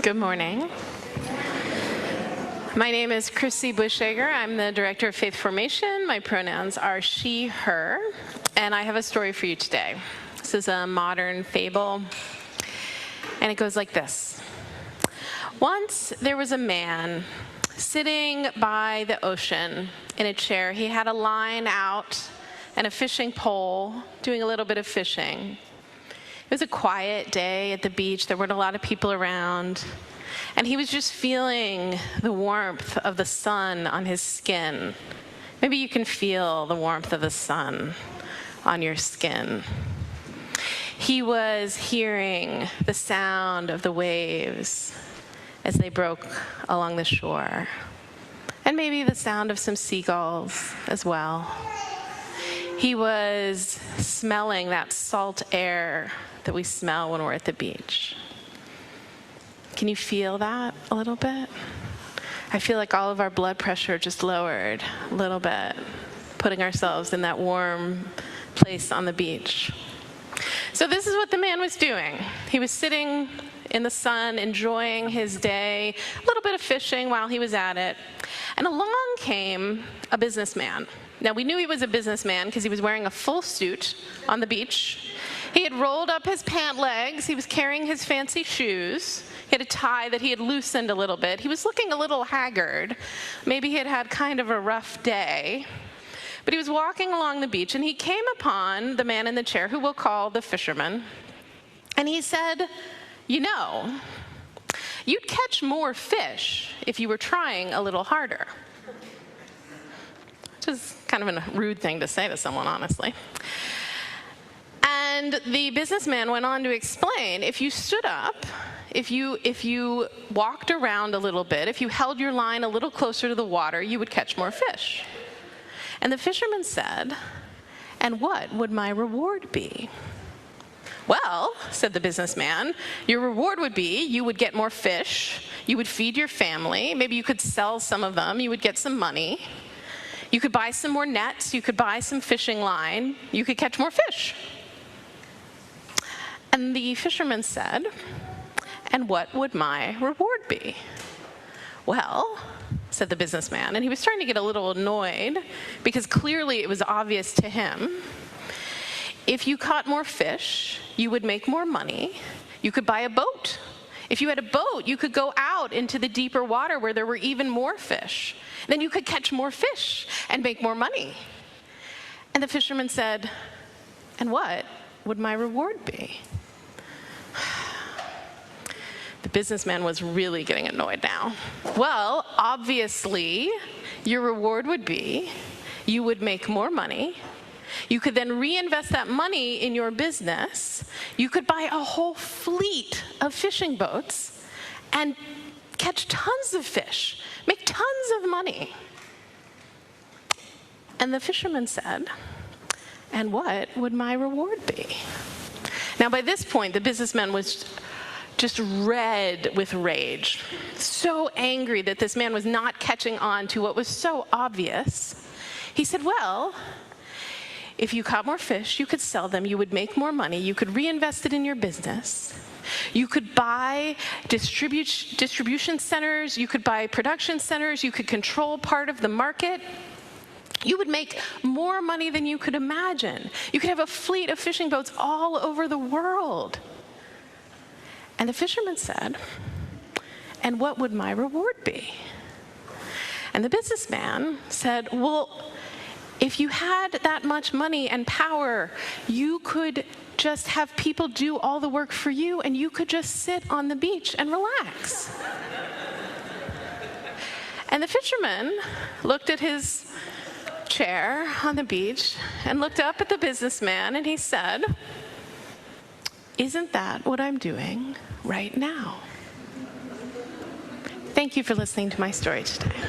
Good morning. My name is Chrissy. I'm the director of faith formation. My pronouns are she, her, and I have a story for you today. This is a modern fable, and it goes like this. Once there was a man sitting by the ocean in a chair. He had a line out and a fishing pole, doing a little bit of fishing. It was a quiet day at the beach. There weren't a lot of people around. And he was just feeling the warmth of the sun on his skin. Maybe you can feel the warmth of the sun on your skin. He was hearing the sound of the waves as they broke along the shore. And maybe the sound of some seagulls as well. He was smelling that salt air that we smell when we're at the beach. Can you feel that a little bit? I feel like all of our blood pressure just lowered a little bit, putting ourselves in that warm place on the beach. So this is what the man was doing. He was sitting in the sun, enjoying his day, a little bit of fishing while he was at it. And along came a businessman. Now, we knew he was a businessman because he was wearing a full suit on the beach. He had rolled up his pant legs. He was carrying his fancy shoes. He had a tie that he had loosened a little bit. He was looking a little haggard. Maybe he had had kind of a rough day. But he was walking along the beach, and he came upon the man in the chair, who we'll call the fisherman. And he said, "You know, you'd catch more fish if you were trying a little harder." Which is kind of a rude thing to say to someone, honestly. And the businessman went on to explain, if you stood up, if you walked around a little bit, if you held your line a little closer to the water, you would catch more fish. And the fisherman said, "And what would my reward be?" "Well," said the businessman, "your reward would be you would get more fish, you would feed your family, maybe you could sell some of them, you would get some money, you could buy some more nets, you could buy some fishing line, you could catch more fish." And the fisherman said, "And what would my reward be?" "Well," said the businessman, and he was starting to get a little annoyed because clearly it was obvious to him. "If you caught more fish, you would make more money. You could buy a boat. If you had a boat, you could go out into the deeper water where there were even more fish. Then you could catch more fish and make more money." And the fisherman said, "And what would my reward be?" The businessman was really getting annoyed now. "Well, obviously, your reward would be you would make more money. You could then reinvest that money in your business. You could buy a whole fleet of fishing boats and catch tons of fish, make tons of money." And the fisherman said, "And what would my reward be?" Now, by this point, the businessman was just red with rage, so angry that this man was not catching on to what was so obvious. He said, "Well, if you caught more fish, you could sell them, you would make more money, you could reinvest it in your business. You could buy distribution centers, you could buy production centers, you could control part of the market. You would make more money than you could imagine. You could have a fleet of fishing boats all over the world." And the fisherman said, "And what would my reward be?" And the businessman said, "Well, if you had that much money and power, you could just have people do all the work for you, and you could just sit on the beach and relax." And the fisherman looked at his chair on the beach and looked up at the businessman, and he said, "Isn't that what I'm doing right now?" Thank you for listening to my story today.